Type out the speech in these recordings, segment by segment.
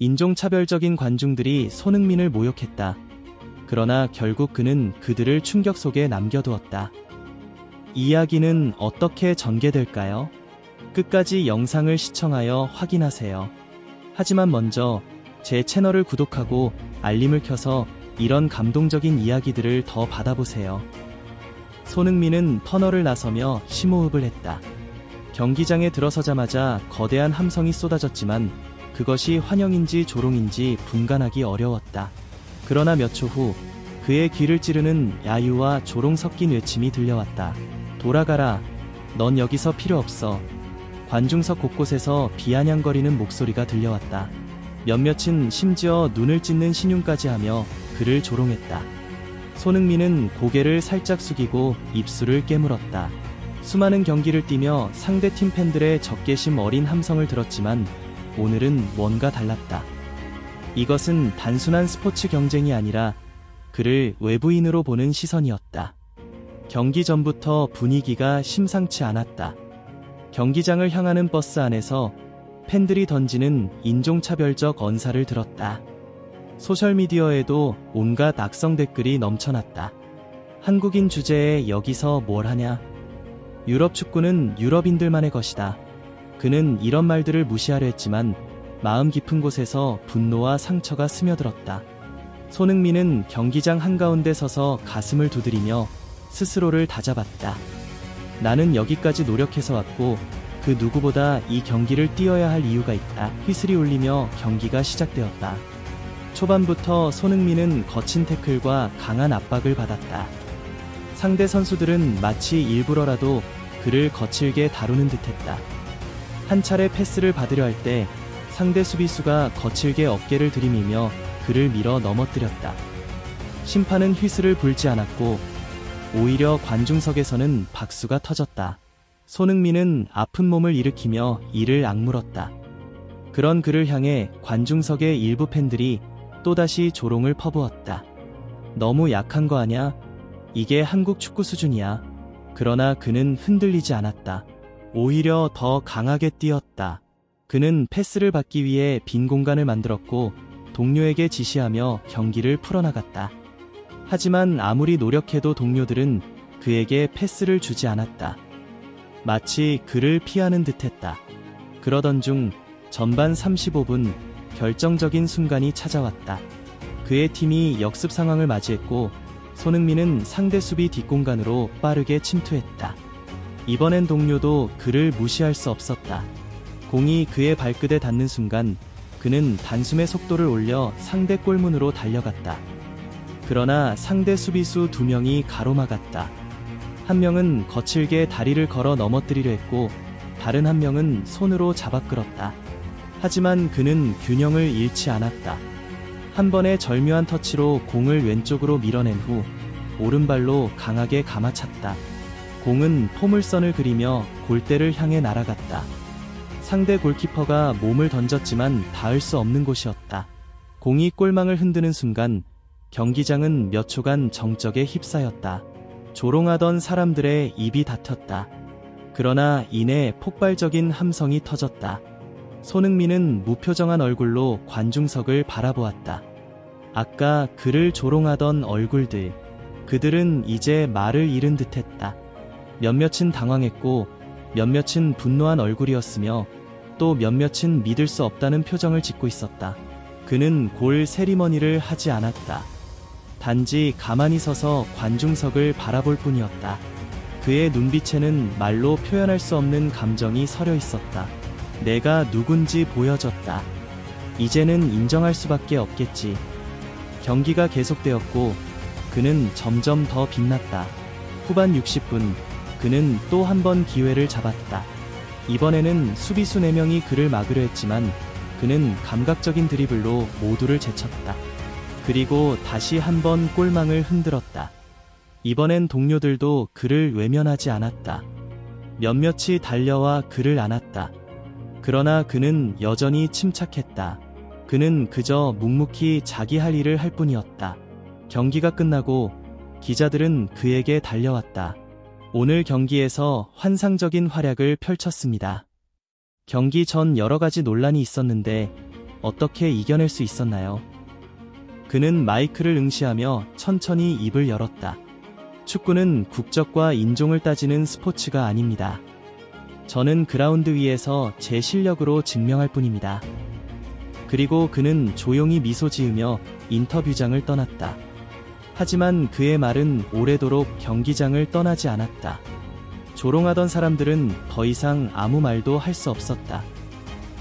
인종차별적인 관중들이 손흥민을 모욕했다. 그러나 결국 그는 그들을 충격 속에 남겨두었다. 이야기는 어떻게 전개될까요? 끝까지 영상을 시청하여 확인하세요. 하지만 먼저 제 채널을 구독하고 알림을 켜서 이런 감동적인 이야기들을 더 받아보세요. 손흥민은 터널을 나서며 심호흡을 했다. 경기장에 들어서자마자 거대한 함성이 쏟아졌지만 그것이 환영인지 조롱인지 분간하기 어려웠다. 그러나 몇 초 후 그의 귀를 찌르는 야유와 조롱 섞인 외침이 들려왔다. 돌아가라. 넌 여기서 필요 없어. 관중석 곳곳에서 비아냥거리는 목소리가 들려왔다. 몇몇은 심지어 눈을 찢는 신용까지 하며 그를 조롱했다. 손흥민은 고개를 살짝 숙이고 입술을 깨물었다. 수많은 경기를 뛰며 상대팀 팬들의 적개심 어린 함성을 들었지만 오늘은 뭔가 달랐다. 이것은 단순한 스포츠 경쟁이 아니라 그를 외부인으로 보는 시선이었다. 경기 전부터 분위기가 심상치 않았다. 경기장을 향하는 버스 안에서 팬들이 던지는 인종차별적 언사를 들었다. 소셜미디어에도 온갖 악성 댓글이 넘쳐났다. 한국인 주제에 여기서 뭘 하냐? 유럽 축구는 유럽인들만의 것이다. 그는 이런 말들을 무시하려 했지만 마음 깊은 곳에서 분노와 상처가 스며들었다. 손흥민은 경기장 한가운데 서서 가슴을 두드리며 스스로를 다잡았다. 나는 여기까지 노력해서 왔고 그 누구보다 이 경기를 뛰어야 할 이유가 있다. 휘슬이 울리며 경기가 시작되었다. 초반부터 손흥민은 거친 태클과 강한 압박을 받았다. 상대 선수들은 마치 일부러라도 그를 거칠게 다루는 듯했다. 한 차례 패스를 받으려 할 때 상대 수비수가 거칠게 어깨를 들이밀며 그를 밀어 넘어뜨렸다. 심판은 휘슬을 불지 않았고 오히려 관중석에서는 박수가 터졌다. 손흥민은 아픈 몸을 일으키며 이를 악물었다. 그런 그를 향해 관중석의 일부 팬들이 또다시 조롱을 퍼부었다. 너무 약한 거 아냐? 이게 한국 축구 수준이야. 그러나 그는 흔들리지 않았다. 오히려 더 강하게 뛰었다. 그는 패스를 받기 위해 빈 공간을 만들었고 동료에게 지시하며 경기를 풀어나갔다. 하지만 아무리 노력해도 동료들은 그에게 패스를 주지 않았다. 마치 그를 피하는 듯했다. 그러던 중 전반 35분 결정적인 순간이 찾아왔다. 그의 팀이 역습 상황을 맞이했고 손흥민은 상대 수비 뒷공간으로 빠르게 침투했다. 이번엔 동료도 그를 무시할 수 없었다. 공이 그의 발끝에 닿는 순간 그는 단숨에 속도를 올려 상대 골문으로 달려갔다. 그러나 상대 수비수 2명이 가로막았다. 한 명은 거칠게 다리를 걸어 넘어뜨리려 했고 다른 한 명은 손으로 잡아 끌었다. 하지만 그는 균형을 잃지 않았다. 한 번의 절묘한 터치로 공을 왼쪽으로 밀어낸 후 오른발로 강하게 감아찼다. 공은 포물선을 그리며 골대를 향해 날아갔다. 상대 골키퍼가 몸을 던졌지만 닿을 수 없는 곳이었다. 공이 골망을 흔드는 순간 경기장은 몇 초간 정적에 휩싸였다. 조롱하던 사람들의 입이 닫혔다. 그러나 이내 폭발적인 함성이 터졌다. 손흥민은 무표정한 얼굴로 관중석을 바라보았다. 아까 그를 조롱하던 얼굴들, 그들은 이제 말을 잃은 듯했다. 몇몇은 당황했고 몇몇은 분노한 얼굴이었으며 또 몇몇은 믿을 수 없다는 표정을 짓고 있었다. 그는 골 세리머니를 하지 않았다. 단지 가만히 서서 관중석을 바라볼 뿐이었다. 그의 눈빛에는 말로 표현할 수 없는 감정이 서려 있었다. 내가 누군지 보여줬다. 이제는 인정할 수밖에 없겠지. 경기가 계속되었고 그는 점점 더 빛났다. 후반 60분 그는 또 한 번 기회를 잡았다. 이번에는 수비수 4명이 그를 막으려 했지만 그는 감각적인 드리블로 모두를 제쳤다. 그리고 다시 한 번 골망을 흔들었다. 이번엔 동료들도 그를 외면하지 않았다. 몇몇이 달려와 그를 안았다. 그러나 그는 여전히 침착했다. 그는 그저 묵묵히 자기 할 일을 할 뿐이었다. 경기가 끝나고 기자들은 그에게 달려왔다. 오늘 경기에서 환상적인 활약을 펼쳤습니다. 경기 전 여러 가지 논란이 있었는데 어떻게 이겨낼 수 있었나요? 그는 마이크를 응시하며 천천히 입을 열었다. 축구는 국적과 인종을 따지는 스포츠가 아닙니다. 저는 그라운드 위에서 제 실력으로 증명할 뿐입니다. 그리고 그는 조용히 미소 지으며 인터뷰장을 떠났다. 하지만 그의 말은 오래도록 경기장을 떠나지 않았다. 조롱하던 사람들은 더 이상 아무 말도 할 수 없었다.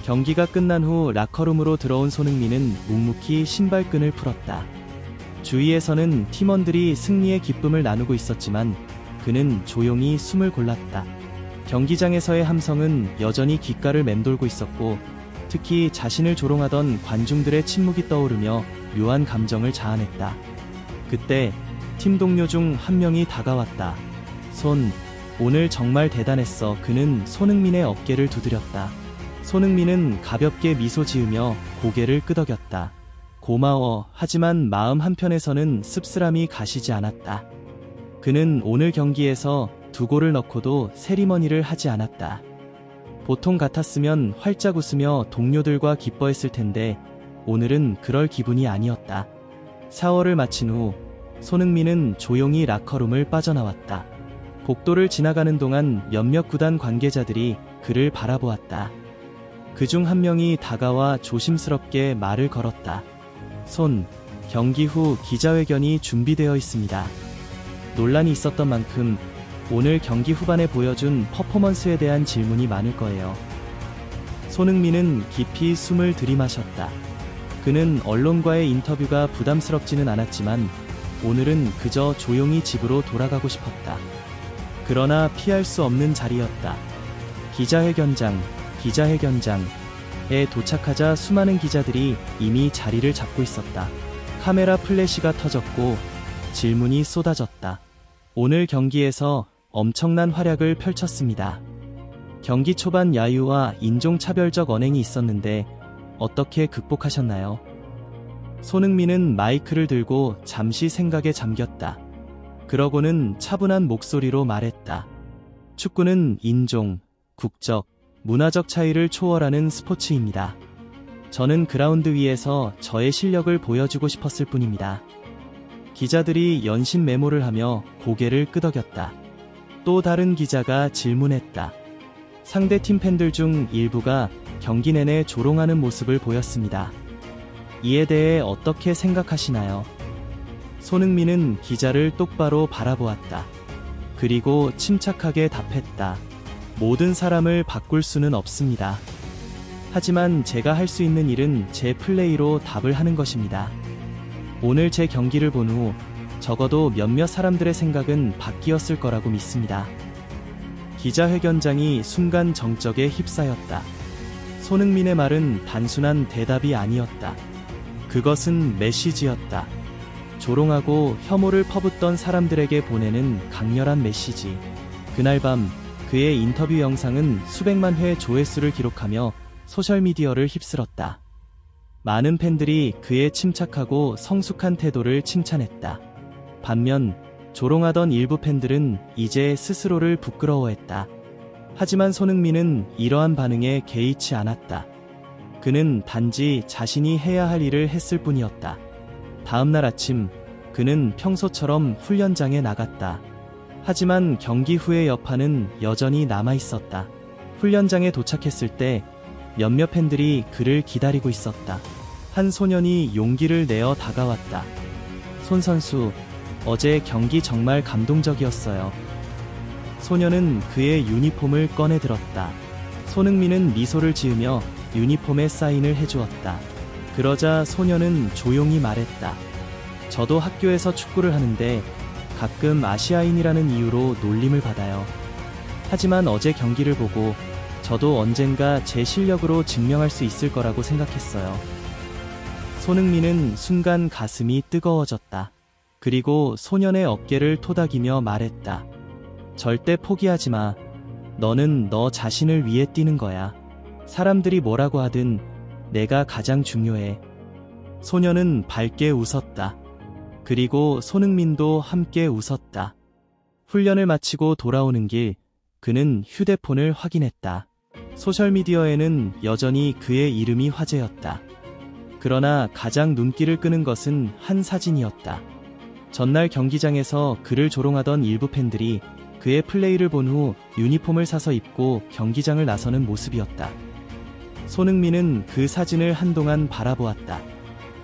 경기가 끝난 후 라커룸으로 들어온 손흥민은 묵묵히 신발끈을 풀었다. 주위에서는 팀원들이 승리의 기쁨을 나누고 있었지만 그는 조용히 숨을 골랐다. 경기장에서의 함성은 여전히 귓가를 맴돌고 있었고 특히 자신을 조롱하던 관중들의 침묵이 떠오르며 묘한 감정을 자아냈다. 그때 팀 동료 중 한 명이 다가왔다. 오늘 정말 대단했어. 그는 손흥민의 어깨를 두드렸다. 손흥민은 가볍게 미소 지으며 고개를 끄덕였다. 고마워. 하지만 마음 한편에서는 씁쓸함이 가시지 않았다. 그는 오늘 경기에서 2골을 넣고도 세리머니를 하지 않았다. 보통 같았으면 활짝 웃으며 동료들과 기뻐했을 텐데 오늘은 그럴 기분이 아니었다. 샤워를 마친 후 손흥민은 조용히 라커룸을 빠져나왔다. 복도를 지나가는 동안 몇몇 구단 관계자들이 그를 바라보았다. 그중 한 명이 다가와 조심스럽게 말을 걸었다. 경기 후 기자회견이 준비되어 있습니다. 논란이 있었던 만큼 오늘 경기 후반에 보여준 퍼포먼스에 대한 질문이 많을 거예요. 손흥민은 깊이 숨을 들이마셨다. 그는 언론과의 인터뷰가 부담스럽지는 않았지만 오늘은 그저 조용히 집으로 돌아가고 싶었다. 그러나 피할 수 없는 자리였다. 기자회견장에 도착하자 수많은 기자들이 이미 자리를 잡고 있었다. 카메라 플래시가 터졌고 질문이 쏟아졌다. 오늘 경기에서 엄청난 활약을 펼쳤습니다. 경기 초반 야유와 인종차별적 언행이 있었는데 어떻게 극복하셨나요? 손흥민은 마이크를 들고 잠시 생각에 잠겼다. 그러고는 차분한 목소리로 말했다. 축구는 인종, 국적, 문화적 차이를 초월하는 스포츠입니다. 저는 그라운드 위에서 저의 실력을 보여주고 싶었을 뿐입니다. 기자들이 연신 메모를 하며 고개를 끄덕였다. 또 다른 기자가 질문했다. 상대팀 팬들 중 일부가 경기 내내 조롱하는 모습을 보였습니다. 이에 대해 어떻게 생각하시나요? 손흥민은 기자를 똑바로 바라보았다. 그리고 침착하게 답했다. 모든 사람을 바꿀 수는 없습니다. 하지만 제가 할 수 있는 일은 제 플레이로 답을 하는 것입니다. 오늘 제 경기를 본 후 적어도 몇몇 사람들의 생각은 바뀌었을 거라고 믿습니다. 기자회견장이 순간 정적에 휩싸였다. 손흥민의 말은 단순한 대답이 아니었다. 그것은 메시지였다. 조롱하고 혐오를 퍼붓던 사람들에게 보내는 강렬한 메시지. 그날 밤 그의 인터뷰 영상은 수백만 회 조회수를 기록하며 소셜미디어를 휩쓸었다. 많은 팬들이 그의 침착하고 성숙한 태도를 칭찬했다. 반면 조롱하던 일부 팬들은 이제 스스로를 부끄러워했다. 하지만 손흥민은 이러한 반응에 개의치 않았다. 그는 단지 자신이 해야 할 일을 했을 뿐이었다. 다음날 아침 그는 평소처럼 훈련장에 나갔다. 하지만 경기 후의 여파는 여전히 남아있었다. 훈련장에 도착했을 때 몇몇 팬들이 그를 기다리고 있었다. 한 소년이 용기를 내어 다가왔다. 손 선수, 어제 경기 정말 감동적이었어요. 소년은 그의 유니폼을 꺼내 들었다. 손흥민은 미소를 지으며 유니폼에 사인을 해주었다. 그러자 소년은 조용히 말했다. 저도 학교에서 축구를 하는데 가끔 아시아인이라는 이유로 놀림을 받아요. 하지만 어제 경기를 보고 저도 언젠가 제 실력으로 증명할 수 있을 거라고 생각했어요. 손흥민은 순간 가슴이 뜨거워졌다. 그리고 소년의 어깨를 토닥이며 말했다. 절대 포기하지 마. 너는 너 자신을 위해 뛰는 거야. 사람들이 뭐라고 하든 내가 가장 중요해. 소년은 밝게 웃었다. 그리고 손흥민도 함께 웃었다. 훈련을 마치고 돌아오는 길, 그는 휴대폰을 확인했다. 소셜미디어에는 여전히 그의 이름이 화제였다. 그러나 가장 눈길을 끄는 것은 한 사진이었다. 전날 경기장에서 그를 조롱하던 일부 팬들이 그의 플레이를 본 후 유니폼을 사서 입고 경기장을 나서는 모습이었다. 손흥민은 그 사진을 한동안 바라보았다.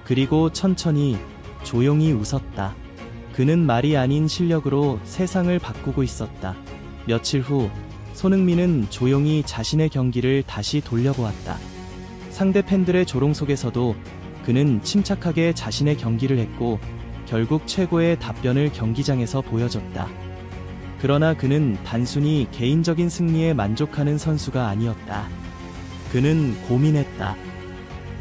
그리고 천천히 조용히 웃었다. 그는 말이 아닌 실력으로 세상을 바꾸고 있었다. 며칠 후 손흥민은 조용히 자신의 경기를 다시 돌려보았다. 상대 팬들의 조롱 속에서도 그는 침착하게 자신의 경기를 했고 결국 최고의 답변을 경기장에서 보여줬다. 그러나 그는 단순히 개인적인 승리에 만족하는 선수가 아니었다. 그는 고민했다.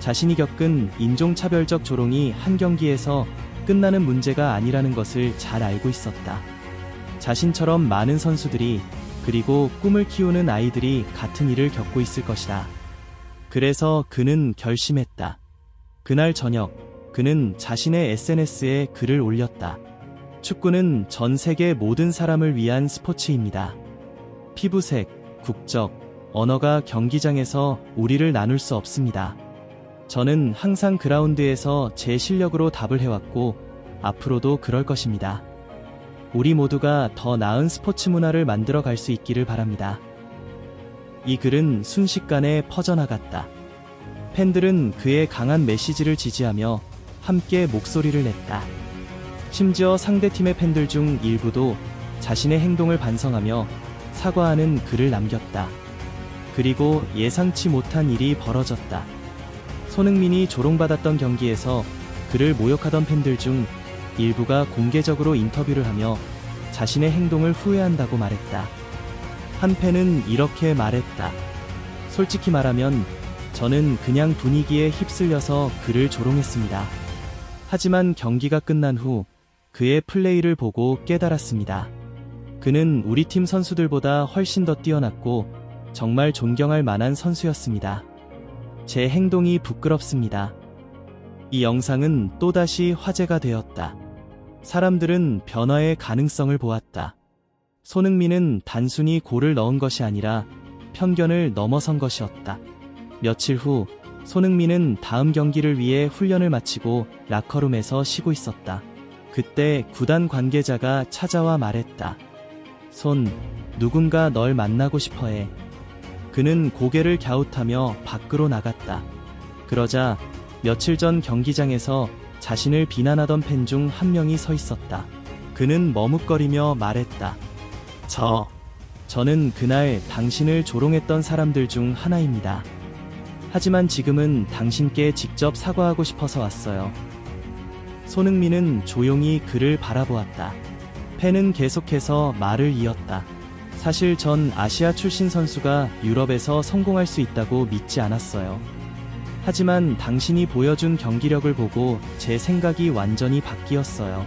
자신이 겪은 인종차별적 조롱이 한 경기에서 끝나는 문제가 아니라는 것을 잘 알고 있었다. 자신처럼 많은 선수들이 그리고 꿈을 키우는 아이들이 같은 일을 겪고 있을 것이다. 그래서 그는 결심했다. 그날 저녁 그는 자신의 SNS에 글을 올렸다. 축구는 전 세계 모든 사람을 위한 스포츠입니다. 피부색, 국적, 언어가 경기장에서 우리를 나눌 수 없습니다. 저는 항상 그라운드에서 제 실력으로 답을 해왔고 앞으로도 그럴 것입니다. 우리 모두가 더 나은 스포츠 문화를 만들어 갈 수 있기를 바랍니다. 이 글은 순식간에 퍼져나갔다. 팬들은 그의 강한 메시지를 지지하며 함께 목소리를 냈다. 심지어 상대팀의 팬들 중 일부도 자신의 행동을 반성하며 사과하는 글을 남겼다. 그리고 예상치 못한 일이 벌어졌다. 손흥민이 조롱받았던 경기에서 그를 모욕하던 팬들 중 일부가 공개적으로 인터뷰를 하며 자신의 행동을 후회한다고 말했다. 한 팬은 이렇게 말했다. 솔직히 말하면 저는 그냥 분위기에 휩쓸려서 그를 조롱했습니다. 하지만 경기가 끝난 후 그의 플레이를 보고 깨달았습니다. 그는 우리 팀 선수들보다 훨씬 더 뛰어났고 정말 존경할 만한 선수였습니다. 제 행동이 부끄럽습니다. 이 영상은 또다시 화제가 되었다. 사람들은 변화의 가능성을 보았다. 손흥민은 단순히 골을 넣은 것이 아니라 편견을 넘어선 것이었다. 며칠 후 손흥민은 다음 경기를 위해 훈련을 마치고 라커룸에서 쉬고 있었다. 그때 구단 관계자가 찾아와 말했다. 손, 누군가 널 만나고 싶어해. 그는 고개를 갸웃하며 밖으로 나갔다. 그러자 며칠 전 경기장에서 자신을 비난하던 팬 중 한 명이 서 있었다. 그는 머뭇거리며 말했다. 저는 그날 당신을 조롱했던 사람들 중 하나입니다. 하지만 지금은 당신께 직접 사과하고 싶어서 왔어요. 손흥민은 조용히 그를 바라보았다. 팬은 계속해서 말을 이었다. 사실 전 아시아 출신 선수가 유럽에서 성공할 수 있다고 믿지 않았어요. 하지만 당신이 보여준 경기력을 보고 제 생각이 완전히 바뀌었어요.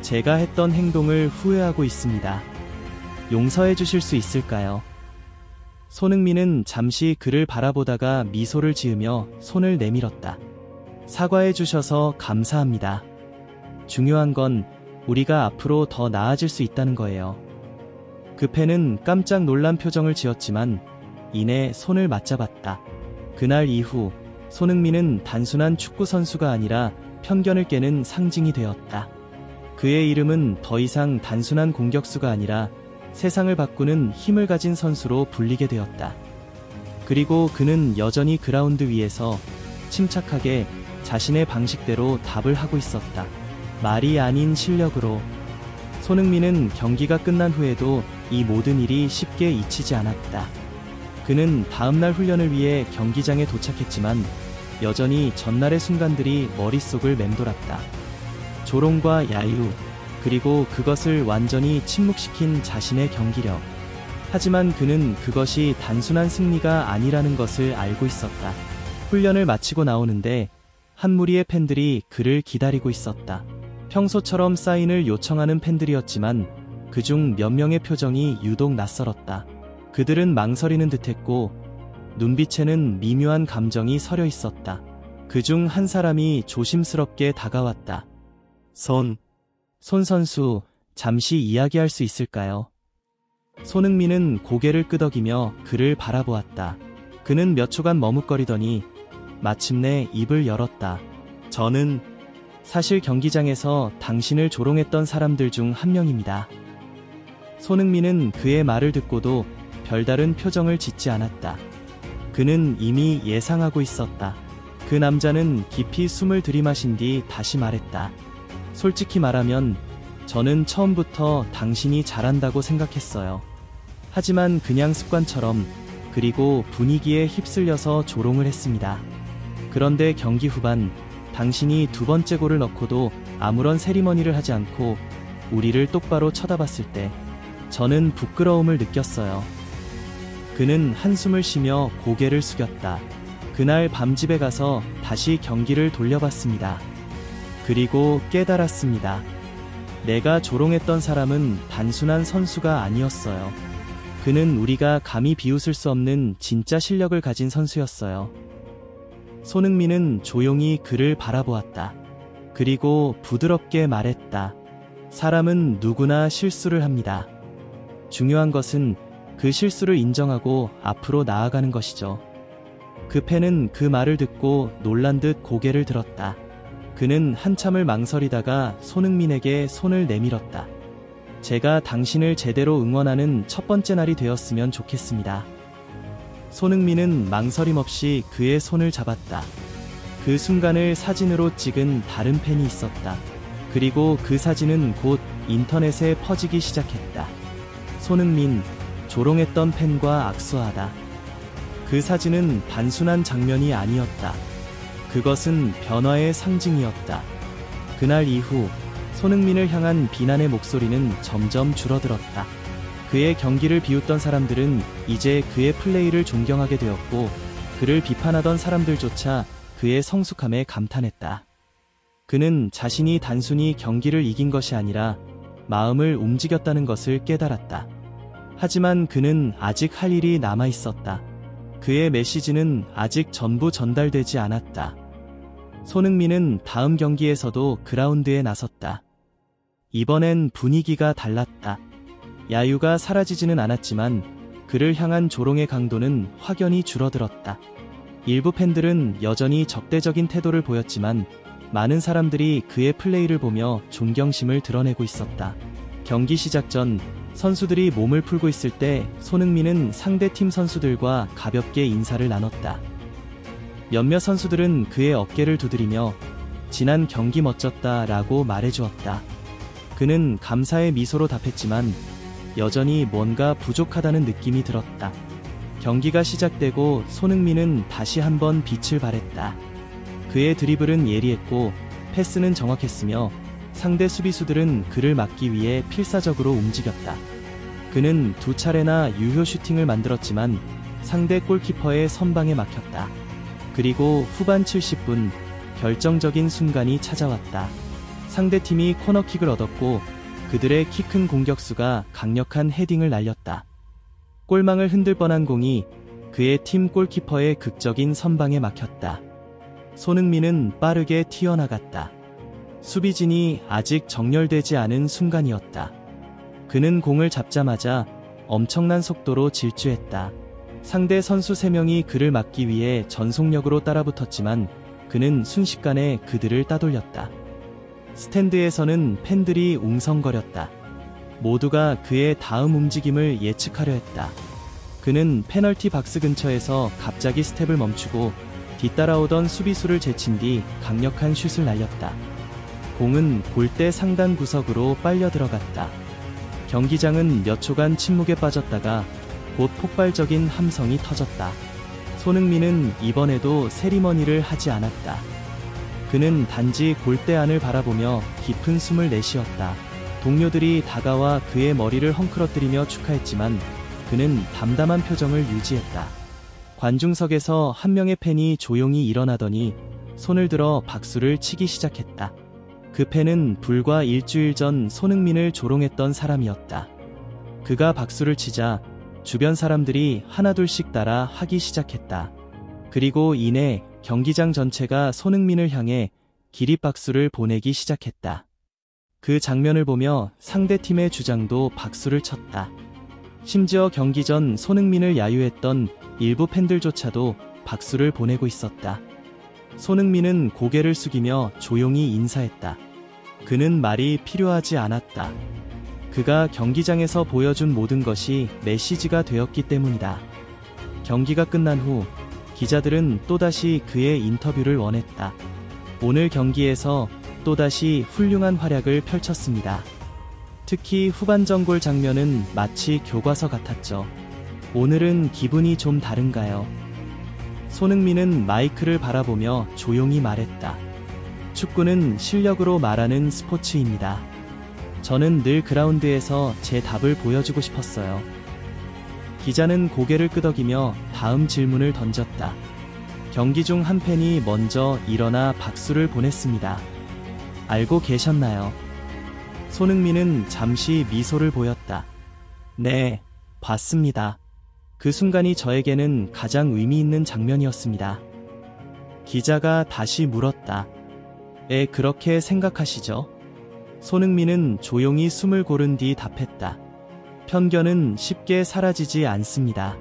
제가 했던 행동을 후회하고 있습니다. 용서해 주실 수 있을까요? 손흥민은 잠시 그를 바라보다가 미소를 지으며 손을 내밀었다. 사과해 주셔서 감사합니다. 중요한 건 우리가 앞으로 더 나아질 수 있다는 거예요. 그 팬은 깜짝 놀란 표정을 지었지만 이내 손을 맞잡았다. 그날 이후 손흥민은 단순한 축구 선수가 아니라 편견을 깨는 상징이 되었다. 그의 이름은 더 이상 단순한 공격수가 아니라 세상을 바꾸는 힘을 가진 선수로 불리게 되었다. 그리고 그는 여전히 그라운드 위에서 침착하게 자신의 방식대로 답을 하고 있었다. 말이 아닌 실력으로. 손흥민은 경기가 끝난 후에도 이 모든 일이 쉽게 잊히지 않았다. 그는 다음날 훈련을 위해 경기장에 도착했지만 여전히 전날의 순간들이 머릿속을 맴돌았다. 조롱과 야유, 그리고 그것을 완전히 침묵시킨 자신의 경기력. 하지만 그는 그것이 단순한 승리가 아니라는 것을 알고 있었다. 훈련을 마치고 나오는데 한 무리의 팬들이 그를 기다리고 있었다. 평소처럼 사인을 요청하는 팬들이었지만 그중 몇 명의 표정이 유독 낯설었다. 그들은 망설이는 듯했고 눈빛에는 미묘한 감정이 서려 있었다. 그중 한 사람이 조심스럽게 다가왔다. 손 선수, 잠시 이야기할 수 있을까요? 손흥민은 고개를 끄덕이며 그를 바라보았다. 그는 몇 초간 머뭇거리더니 마침내 입을 열었다. 저는 사실 경기장에서 당신을 조롱했던 사람들 중 한 명입니다. 손흥민은 그의 말을 듣고도 별다른 표정을 짓지 않았다. 그는 이미 예상하고 있었다. 그 남자는 깊이 숨을 들이마신 뒤 다시 말했다. 솔직히 말하면 저는 처음부터 당신이 잘한다고 생각했어요. 하지만 그냥 습관처럼, 그리고 분위기에 휩쓸려서 조롱을 했습니다. 그런데 경기 후반 당신이 두 번째 골을 넣고도 아무런 세리머니를 하지 않고 우리를 똑바로 쳐다봤을 때 저는 부끄러움을 느꼈어요. 그는 한숨을 쉬며 고개를 숙였다. 그날 밤 집에 가서 다시 경기를 돌려봤습니다. 그리고 깨달았습니다. 내가 조롱했던 사람은 단순한 선수가 아니었어요. 그는 우리가 감히 비웃을 수 없는 진짜 실력을 가진 선수였어요. 손흥민은 조용히 그를 바라보았다. 그리고 부드럽게 말했다. 사람은 누구나 실수를 합니다. 중요한 것은 그 실수를 인정하고 앞으로 나아가는 것이죠. 그 팬은 그 말을 듣고 놀란 듯 고개를 들었다. 그는 한참을 망설이다가 손흥민에게 손을 내밀었다. 제가 당신을 제대로 응원하는 첫 번째 날이 되었으면 좋겠습니다. 손흥민은 망설임 없이 그의 손을 잡았다. 그 순간을 사진으로 찍은 다른 팬이 있었다. 그리고 그 사진은 곧 인터넷에 퍼지기 시작했다. 손흥민, 조롱했던 팬과 악수하다. 그 사진은 단순한 장면이 아니었다. 그것은 변화의 상징이었다. 그날 이후 손흥민을 향한 비난의 목소리는 점점 줄어들었다. 그의 경기를 비웃던 사람들은 이제 그의 플레이를 존경하게 되었고, 그를 비판하던 사람들조차 그의 성숙함에 감탄했다. 그는 자신이 단순히 경기를 이긴 것이 아니라 마음을 움직였다는 것을 깨달았다. 하지만 그는 아직 할 일이 남아 있었다. 그의 메시지는 아직 전부 전달되지 않았다. 손흥민은 다음 경기에서도 그라운드에 나섰다. 이번엔 분위기가 달랐다. 야유가 사라지지는 않았지만 그를 향한 조롱의 강도는 확연히 줄어들었다. 일부 팬들은 여전히 적대적인 태도를 보였지만 많은 사람들이 그의 플레이를 보며 존경심을 드러내고 있었다. 경기 시작 전 선수들이 몸을 풀고 있을 때 손흥민은 상대팀 선수들과 가볍게 인사를 나눴다. 몇몇 선수들은 그의 어깨를 두드리며 지난 경기 멋졌다 라고 말해주었다. 그는 감사의 미소로 답했지만 여전히 뭔가 부족하다는 느낌이 들었다. 경기가 시작되고 손흥민은 다시 한번 빛을 발했다. 그의 드리블은 예리했고 패스는 정확했으며 상대 수비수들은 그를 막기 위해 필사적으로 움직였다. 그는 두 차례나 유효 슈팅을 만들었지만 상대 골키퍼의 선방에 막혔다. 그리고 후반 70분 결정적인 순간이 찾아왔다. 상대팀이 코너킥을 얻었고 그들의 키 큰 공격수가 강력한 헤딩을 날렸다. 골망을 흔들 뻔한 공이 그의 팀 골키퍼의 극적인 선방에 막혔다. 손흥민은 빠르게 튀어나갔다. 수비진이 아직 정렬되지 않은 순간이었다. 그는 공을 잡자마자 엄청난 속도로 질주했다. 상대 선수 3명이 그를 막기 위해 전속력으로 따라붙었지만 그는 순식간에 그들을 따돌렸다. 스탠드에서는 팬들이 웅성거렸다. 모두가 그의 다음 움직임을 예측하려 했다. 그는 페널티 박스 근처에서 갑자기 스텝을 멈추고 뒤따라오던 수비수를 제친 뒤 강력한 슛을 날렸다. 공은 골대 상단 구석으로 빨려 들어갔다. 경기장은 몇 초간 침묵에 빠졌다가 곧 폭발적인 함성이 터졌다. 손흥민은 이번에도 세리머니를 하지 않았다. 그는 단지 골대 안을 바라보며 깊은 숨을 내쉬었다. 동료들이 다가와 그의 머리를 헝클어뜨리며 축하했지만 그는 담담한 표정을 유지했다. 관중석에서 한 명의 팬이 조용히 일어나더니 손을 들어 박수를 치기 시작했다. 그 팬은 불과 일주일 전 손흥민을 조롱했던 사람이었다. 그가 박수를 치자 주변 사람들이 하나둘씩 따라 하기 시작했다. 그리고 이내 경기장 전체가 손흥민을 향해 기립박수를 보내기 시작했다. 그 장면을 보며 상대팀의 주장도 박수를 쳤다. 심지어 경기 전 손흥민을 야유했던 일부 팬들조차도 박수를 보내고 있었다. 손흥민은 고개를 숙이며 조용히 인사했다. 그는 말이 필요하지 않았다. 그가 경기장에서 보여준 모든 것이 메시지가 되었기 때문이다. 경기가 끝난 후 기자들은 또다시 그의 인터뷰를 원했다. 오늘 경기에서 또다시 훌륭한 활약을 펼쳤습니다. 특히 후반전 골 장면은 마치 교과서 같았죠. 오늘은 기분이 좀 다른가요? 손흥민은 마이크를 바라보며 조용히 말했다. 축구는 실력으로 말하는 스포츠입니다. 저는 늘 그라운드에서 제 답을 보여주고 싶었어요. 기자는 고개를 끄덕이며 다음 질문을 던졌다. 경기 중 한 팬이 먼저 일어나 박수를 보냈습니다. 알고 계셨나요? 손흥민은 잠시 미소를 보였다. 네, 봤습니다. 그 순간이 저에게는 가장 의미 있는 장면이었습니다. 기자가 다시 물었다. 그렇게 생각하시죠? 손흥민은 조용히 숨을 고른 뒤 답했다. 편견은 쉽게 사라지지 않습니다.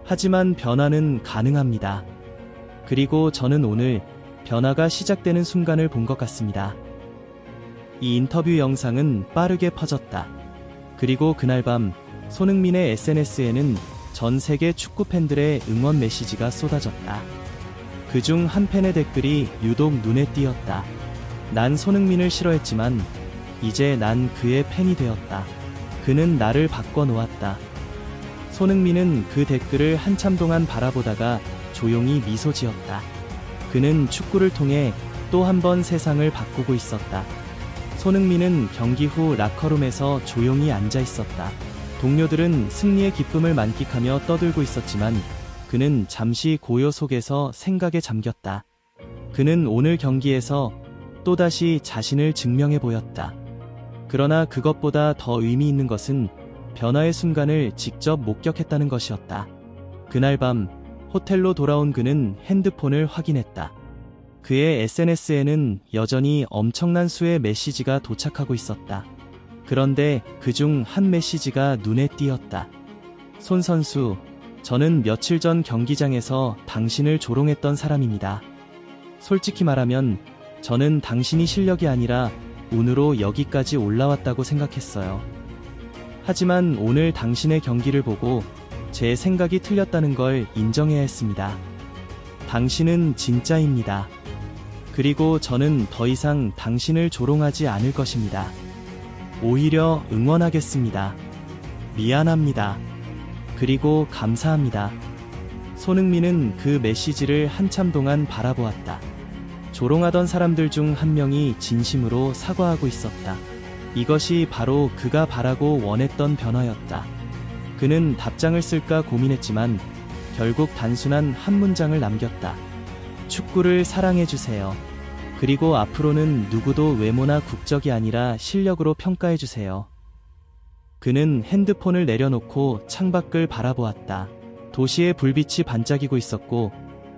하지만 변화는 가능합니다. 그리고 저는 오늘 변화가 시작되는 순간을 본 것 같습니다. 이 인터뷰 영상은 빠르게 퍼졌다. 그리고 그날 밤 손흥민의 SNS에는 전 세계 축구 팬들의 응원 메시지가 쏟아졌다. 그중 한 팬의 댓글이 유독 눈에 띄었다. 난 손흥민을 싫어했지만 이제 난 그의 팬이 되었다. 그는 나를 바꿔놓았다. 손흥민은 그 댓글을 한참 동안 바라보다가 조용히 미소 지었다. 그는 축구를 통해 또 한 번 세상을 바꾸고 있었다. 손흥민은 경기 후 라커룸에서 조용히 앉아 있었다. 동료들은 승리의 기쁨을 만끽하며 떠들고 있었지만 그는 잠시 고요 속에서 생각에 잠겼다. 그는 오늘 경기에서 또다시 자신을 증명해 보였다. 그러나 그것보다 더 의미 있는 것은 변화의 순간을 직접 목격했다는 것이었다. 그날 밤 호텔로 돌아온 그는 핸드폰을 확인했다. 그의 SNS에는 여전히 엄청난 수의 메시지가 도착하고 있었다. 그런데 그중 한 메시지가 눈에 띄었다. 손 선수, 저는 며칠 전 경기장에서 당신을 조롱했던 사람입니다. 솔직히 말하면 저는 당신이 실력이 아니라 운으로 여기까지 올라왔다고 생각했어요. 하지만 오늘 당신의 경기를 보고 제 생각이 틀렸다는 걸 인정해야 했습니다. 당신은 진짜입니다. 그리고 저는 더 이상 당신을 조롱하지 않을 것입니다. 오히려 응원하겠습니다. 미안합니다. 그리고 감사합니다. 손흥민은 그 메시지를 한참 동안 바라보았다. 조롱하던 사람들 중 한 명이 진심으로 사과하고 있었다. 이것이 바로 그가 바라고 원했던 변화였다. 그는 답장을 쓸까 고민했지만 결국 단순한 한 문장을 남겼다. 축구를 사랑해주세요. 그리고 앞으로는 누구도 외모나 국적이 아니라 실력으로 평가해주세요. 그는 핸드폰을 내려놓고 창밖을 바라보았다. 도시의 불빛이 반짝이고 있었고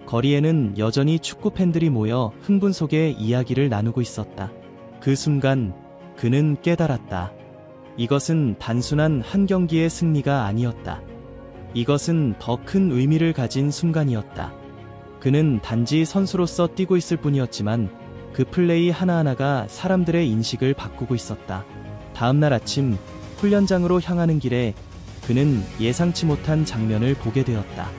거리에는 여전히 축구 팬들이 모여 흥분 속에 이야기를 나누고 있었다. 그 순간 그는 깨달았다. 이것은 단순한 한 경기의 승리가 아니었다. 이것은 더 큰 의미를 가진 순간이었다. 그는 단지 선수로서 뛰고 있을 뿐이었지만 그 플레이 하나하나가 사람들의 인식을 바꾸고 있었다. 다음날 아침 훈련장으로 향하는 길에 그는 예상치 못한 장면을 보게 되었다.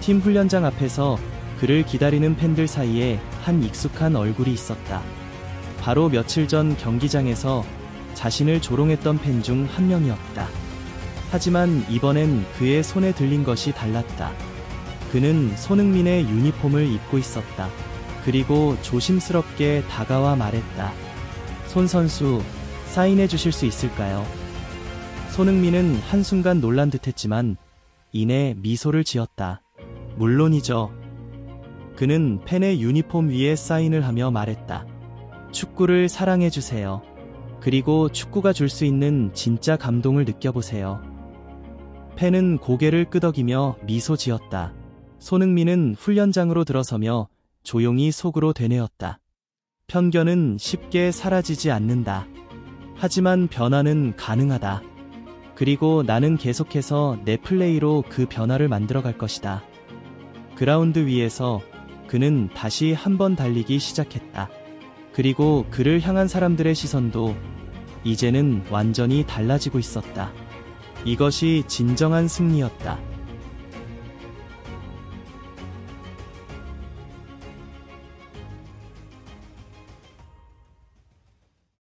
팀 훈련장 앞에서 그를 기다리는 팬들 사이에 한 익숙한 얼굴이 있었다. 바로 며칠 전 경기장에서 자신을 조롱했던 팬 중 한 명이었다. 하지만 이번엔 그의 손에 들린 것이 달랐다. 그는 손흥민의 유니폼을 입고 있었다. 그리고 조심스럽게 다가와 말했다. 손 선수, 사인해 주실 수 있을까요? 손흥민은 한순간 놀란 듯했지만 이내 미소를 지었다. 물론이죠. 그는 팬의 유니폼 위에 사인을 하며 말했다. 축구를 사랑해 주세요. 그리고 축구가 줄 수 있는 진짜 감동을 느껴보세요. 팬은 고개를 끄덕이며 미소 지었다. 손흥민은 훈련장으로 들어서며 조용히 속으로 되뇌었다. 편견은 쉽게 사라지지 않는다. 하지만 변화는 가능하다. 그리고 나는 계속해서 내 플레이로 그 변화를 만들어갈 것이다. 그라운드 위에서 그는 다시 한번 달리기 시작했다. 그리고 그를 향한 사람들의 시선도 이제는 완전히 달라지고 있었다. 이것이 진정한 승리였다.